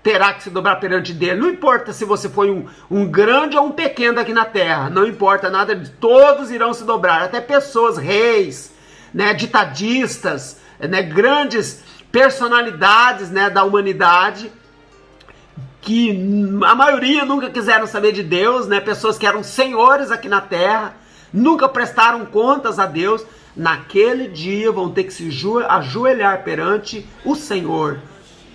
terá que se dobrar perante dele. Não importa se você foi um grande ou um pequeno aqui na terra, não importa nada, todos irão se dobrar, até pessoas, reis, né, ditadistas, né, grandes personalidades, né, da humanidade, que a maioria nunca quiseram saber de Deus, né? Pessoas que eram senhores aqui na terra, nunca prestaram contas a Deus, naquele dia vão ter que se ajoelhar perante o Senhor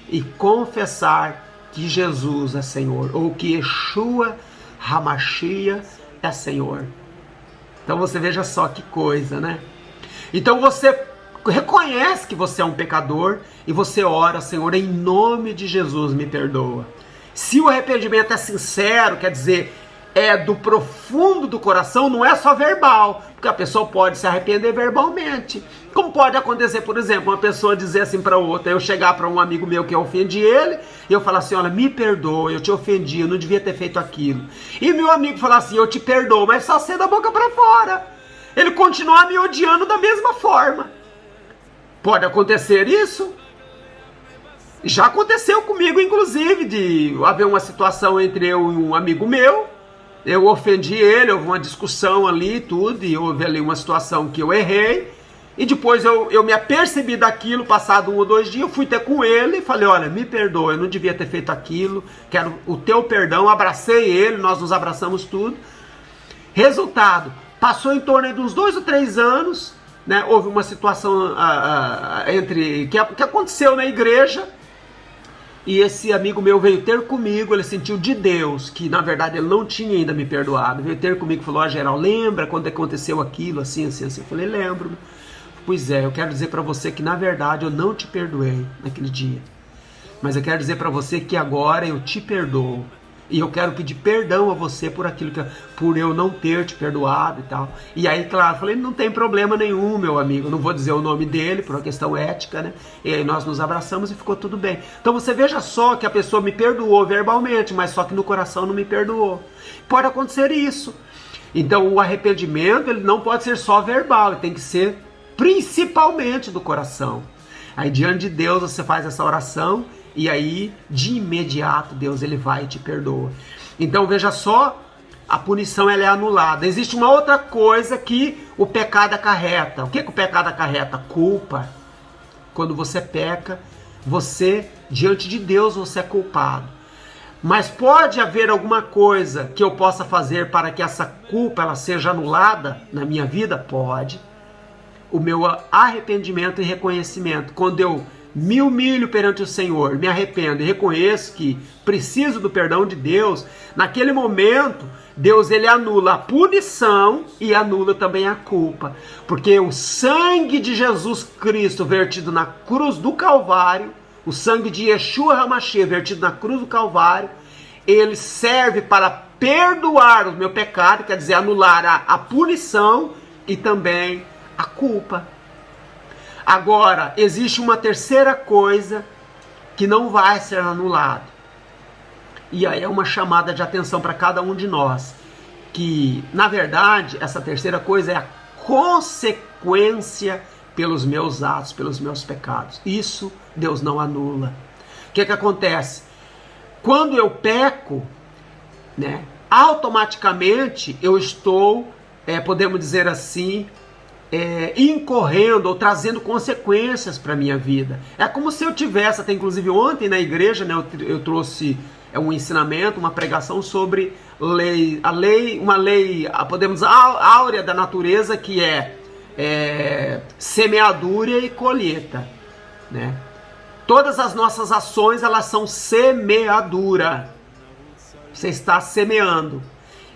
e confessar que Jesus é Senhor, ou que Yeshua HaMashiach é Senhor. Então você veja só que coisa, né? Então você reconhece que você é um pecador e você ora: Senhor, em nome de Jesus, me perdoa. Se o arrependimento é sincero, quer dizer, é do profundo do coração, não é só verbal, porque a pessoa pode se arrepender verbalmente. Como pode acontecer, por exemplo, uma pessoa dizer assim para outra, eu chegar para um amigo meu que eu ofendi ele, e eu falar assim: olha, me perdoa, eu te ofendi, eu não devia ter feito aquilo. E meu amigo falar assim: eu te perdoo, mas só ser da boca para fora. Ele continuar me odiando da mesma forma. Pode acontecer isso? Já aconteceu comigo, inclusive, de haver uma situação entre eu e um amigo meu. Eu ofendi ele, houve uma discussão ali e tudo, e houve ali uma situação que eu errei. E depois eu me apercebi daquilo, passado 1 ou 2 dias, eu fui ter com ele e falei: olha, me perdoa, eu não devia ter feito aquilo, quero o teu perdão. Abracei ele, nós nos abraçamos tudo. Resultado, passou em torno de uns 2 ou 3 anos, né? Houve uma situação que aconteceu na igreja. E esse amigo meu veio ter comigo, ele sentiu de Deus que na verdade ele não tinha ainda me perdoado. Veio ter comigo e falou: ó, Geraldo, lembra quando aconteceu aquilo, assim, assim, assim? Eu falei: lembro. Pois é, eu quero dizer para você que na verdade eu não te perdoei naquele dia. Mas eu quero dizer para você que agora eu te perdoo. E eu quero pedir perdão a você por aquilo por eu não ter te perdoado e tal. E aí, claro, eu falei: não tem problema nenhum, meu amigo. Eu não vou dizer o nome dele por uma questão ética, né? E aí nós nos abraçamos e ficou tudo bem. Então você veja só que a pessoa me perdoou verbalmente, mas só que no coração não me perdoou. Pode acontecer isso. Então o arrependimento, ele não pode ser só verbal, ele tem que ser principalmente do coração. Aí diante de Deus você faz essa oração e aí de imediato Deus ele vai e te perdoa. Então veja só, a punição ela é anulada. Existe uma outra coisa que o pecado acarreta. O que o pecado acarreta? Culpa. Quando você peca, você, diante de Deus, você é culpado. Mas pode haver alguma coisa que eu possa fazer para que essa culpa ela seja anulada na minha vida? Pode. O meu arrependimento e reconhecimento, quando eu me humilho perante o Senhor, me arrependo e reconheço que preciso do perdão de Deus, naquele momento, Deus ele anula a punição e anula também a culpa. Porque o sangue de Jesus Cristo vertido na cruz do Calvário, o sangue de Yeshua HaMashiach vertido na cruz do Calvário, ele serve para perdoar o meu pecado, quer dizer, anular a punição e também a culpa. Agora, existe uma terceira coisa que não vai ser anulada. E aí é uma chamada de atenção para cada um de nós. Que, na verdade, essa terceira coisa é a consequência pelos meus atos, pelos meus pecados. Isso Deus não anula. O que acontece? Quando eu peco, né, automaticamente eu estou, podemos dizer assim, incorrendo ou trazendo consequências para a minha vida. É como se eu tivesse, até inclusive ontem na igreja, né, eu trouxe um ensinamento, uma pregação sobre uma lei, podemos dizer, áurea da natureza, que é semeadura e colheita, né? Todas as nossas ações, elas são semeadura. Você está semeando.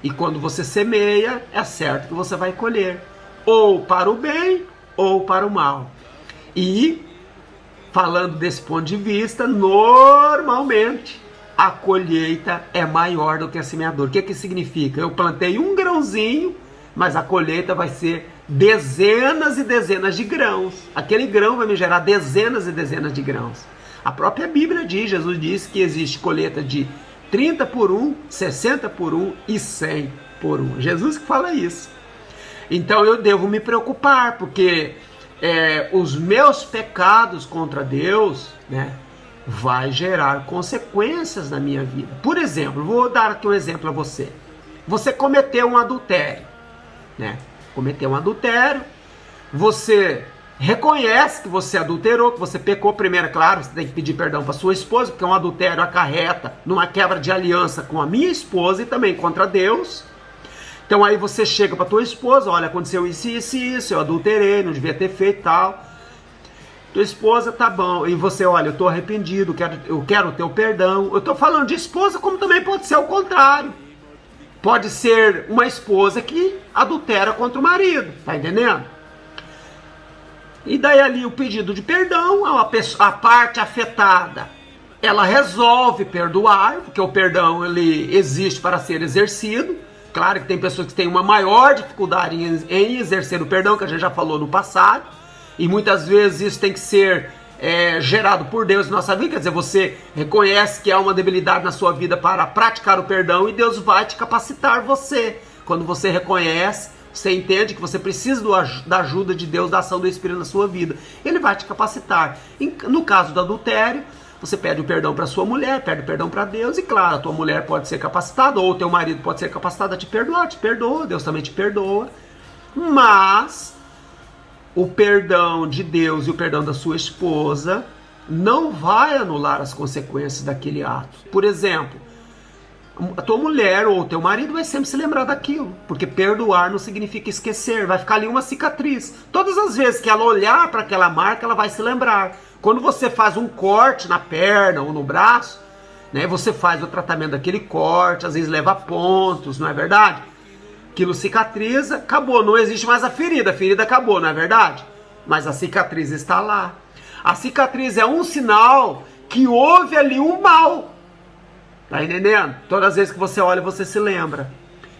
E quando você semeia, é certo que você vai colher. Ou para o bem, ou para o mal. E, falando desse ponto de vista, normalmente, a colheita é maior do que a semeadura. O que significa? Eu plantei um grãozinho, mas a colheita vai ser dezenas e dezenas de grãos. Aquele grão vai me gerar dezenas e dezenas de grãos. A própria Bíblia diz, Jesus diz que existe colheita de 30 por 1, 60 por 1 e 100 por 1. Jesus que fala isso. Então eu devo me preocupar, porque os meus pecados contra Deus, né, vai gerar consequências na minha vida. Por exemplo, vou dar aqui um exemplo a você. Você cometeu um adultério, né? Cometeu um adultério, você reconhece que você adulterou, que você pecou. Primeiro, é claro, você tem que pedir perdão para sua esposa, porque um adultério acarreta numa quebra de aliança com a minha esposa e também contra Deus. Então aí você chega para tua esposa, olha, aconteceu isso, isso e isso, eu adulterei, não devia ter feito tal. Tua esposa, tá bom, e você, olha, eu tô arrependido, eu quero o teu perdão. Eu tô falando de esposa, como também pode ser o contrário. Pode ser uma esposa que adultera contra o marido, tá entendendo? E daí ali o pedido de perdão, a parte afetada, ela resolve perdoar, porque o perdão ele existe para ser exercido. Claro que tem pessoas que têm uma maior dificuldade em exercer o perdão, que a gente já falou no passado, e muitas vezes isso tem que ser gerado por Deus em nossa vida. Quer dizer, você reconhece que há uma debilidade na sua vida para praticar o perdão e Deus vai te capacitar você. Quando você reconhece, você entende que você precisa da ajuda de Deus, da ação do Espírito na sua vida. Ele vai te capacitar. No caso do adultério, você pede o perdão para sua mulher, pede o perdão para Deus. E claro, a tua mulher pode ser capacitada, ou o teu marido pode ser capacitado a te perdoar. Te perdoa, Deus também te perdoa. Mas o perdão de Deus e o perdão da sua esposa não vai anular as consequências daquele ato. Por exemplo, a tua mulher ou o teu marido vai sempre se lembrar daquilo, porque perdoar não significa esquecer, vai ficar ali uma cicatriz. Todas as vezes que ela olhar para aquela marca, ela vai se lembrar. Quando você faz um corte na perna ou no braço, né, você faz o tratamento daquele corte, às vezes leva pontos, não é verdade? Aquilo cicatriza, acabou, não existe mais a ferida acabou, não é verdade? Mas a cicatriz está lá. A cicatriz é um sinal que houve ali um mal. Tá entendendo? Todas as vezes que você olha, você se lembra.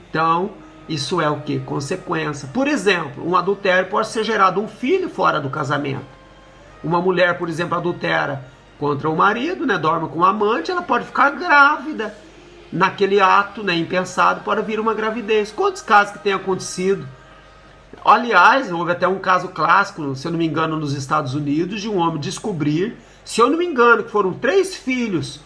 Então, isso é o que? Consequência. Por exemplo, um adultério pode ser gerado um filho fora do casamento. Uma mulher, por exemplo, adultera contra o marido, né, dorme com o amante, ela pode ficar grávida. Naquele ato, né, impensado, pode vir uma gravidez. Quantos casos que tem acontecido? Aliás, houve até um caso clássico, se eu não me engano, nos Estados Unidos, de um homem descobrir, se eu não me engano, que foram 3 filhos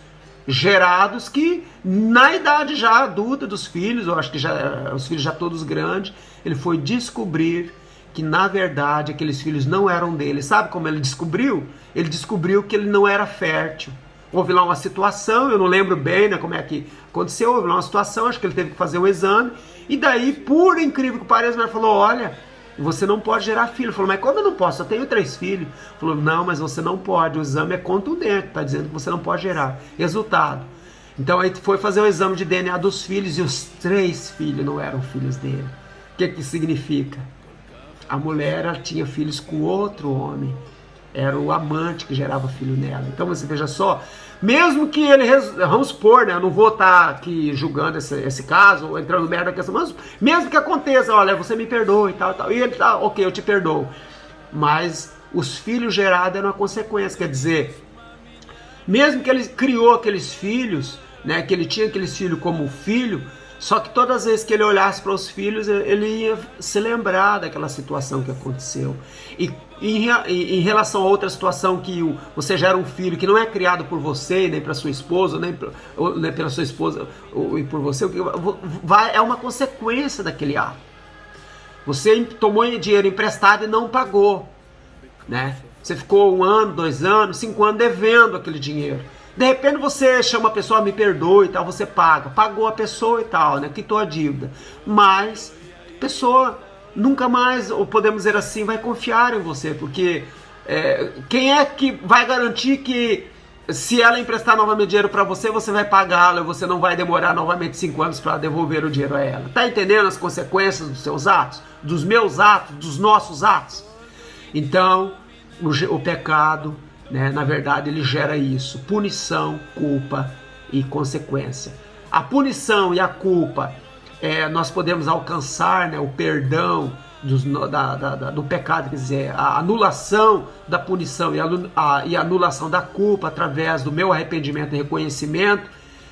gerados que na idade já adulta dos filhos, eu acho que já os filhos já todos grandes, ele foi descobrir que na verdade aqueles filhos não eram dele. Sabe como ele descobriu? Ele descobriu que ele não era fértil. Houve lá uma situação, eu não lembro bem, né, como é que aconteceu, houve lá uma situação, acho que ele teve que fazer um exame, e daí, por incrível que pareça, ele falou, olha, você não pode gerar filho. Ele falou, mas como eu não posso? Eu tenho 3 filhos. Ele falou, não, mas você não pode, o exame é contundente, está dizendo que você não pode gerar. Resultado. Então aí foi fazer o exame de DNA dos filhos e os 3 filhos não eram filhos dele. O que significa? A mulher ela tinha filhos com outro homem. Era o amante que gerava filho nela. Então você veja só, mesmo que ele, vamos supor, né, eu não vou estar aqui julgando esse caso, ou entrando merda na questão, mas mesmo que aconteça, olha, você me perdoa e tal, e tal, e ele tá, ok, eu te perdoo. Mas os filhos gerados eram a consequência, quer dizer, mesmo que ele criou aqueles filhos, né, que ele tinha aqueles filhos como filho, só que todas as vezes que ele olhasse para os filhos, ele ia se lembrar daquela situação que aconteceu. E em relação a outra situação que você gera um filho que não é criado por você, nem para sua esposa, nem pela sua esposa e por você, é uma consequência daquele ato. Você tomou dinheiro emprestado e não pagou, né? Você ficou 1 ano, 2 anos, 5 anos devendo aquele dinheiro. De repente você chama a pessoa, me perdoe e tal, você paga. Pagou a pessoa e tal, né? Quitou a dívida. Mas a pessoa nunca mais, ou podemos dizer assim, vai confiar em você. Porque quem é que vai garantir que se ela emprestar novamente dinheiro para você, você vai pagá-la e você não vai demorar novamente 5 anos para devolver o dinheiro a ela? Tá entendendo as consequências dos seus atos? Dos meus atos? Dos nossos atos? Então, o pecado, né, na verdade, ele gera isso: punição, culpa e consequência. A punição e a culpa, nós podemos alcançar, né, o perdão do pecado, quer dizer, a anulação da punição e a anulação da culpa através do meu arrependimento e reconhecimento,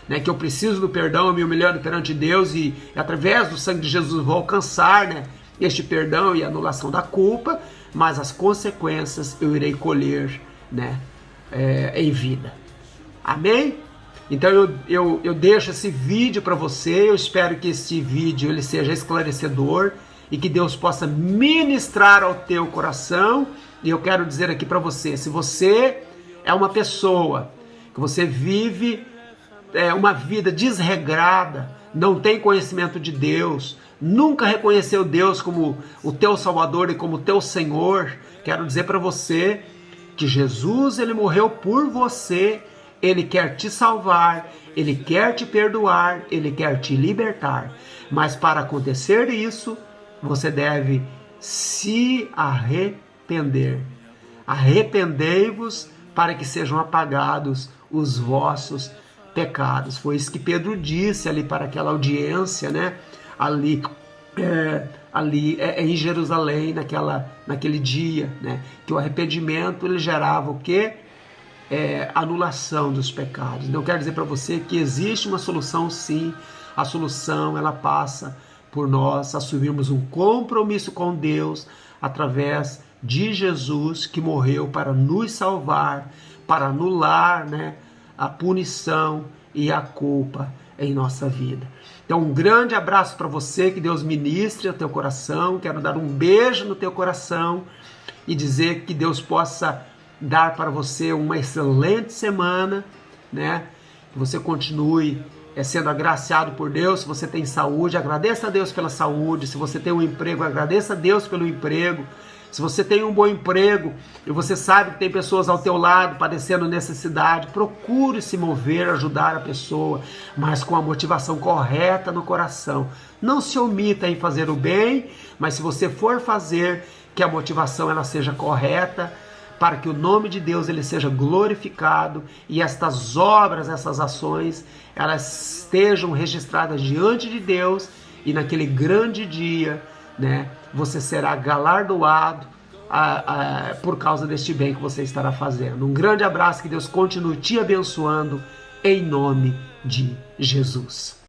né, que eu preciso do perdão, me humilhando perante Deus, e através do sangue de Jesus eu vou alcançar, né, este perdão e a anulação da culpa, mas as consequências eu irei colher, né, em vida. Amém? Então eu deixo esse vídeo para você. Eu espero que esse vídeo ele seja esclarecedor e que Deus possa ministrar ao teu coração. E eu quero dizer aqui para você, se você é uma pessoa que você vive uma vida desregrada, não tem conhecimento de Deus, nunca reconheceu Deus como o teu Salvador e como o teu Senhor, quero dizer para você que Jesus, ele morreu por você, ele quer te salvar, ele quer te perdoar, ele quer te libertar. Mas para acontecer isso, você deve se arrepender. Arrependei-vos para que sejam apagados os vossos pecados. Foi isso que Pedro disse ali para aquela audiência, né? Ali em Jerusalém, naquele dia, né? Que o arrependimento ele gerava o quê? Anulação dos pecados. Então eu quero dizer para você que existe uma solução, sim. A solução ela passa por nós assumirmos um compromisso com Deus através de Jesus, que morreu para nos salvar, para anular, né, a punição e a culpa em nossa vida. Então um grande abraço para você, que Deus ministre ao teu coração. Quero dar um beijo no teu coração e dizer que Deus possa dar para você uma excelente semana, né? Que você continue sendo agraciado por Deus. Se você tem saúde, agradeça a Deus pela saúde. Se você tem um emprego, agradeça a Deus pelo emprego. Se você tem um bom emprego e você sabe que tem pessoas ao teu lado padecendo necessidade, procure se mover, ajudar a pessoa, mas com a motivação correta no coração. Não se omita em fazer o bem, mas se você for fazer, que a motivação ela seja correta, para que o nome de Deus ele seja glorificado e estas obras, essas ações, elas estejam registradas diante de Deus, e naquele grande dia, né, você será galardoado por causa deste bem que você estará fazendo. Um grande abraço, que Deus continue te abençoando em nome de Jesus.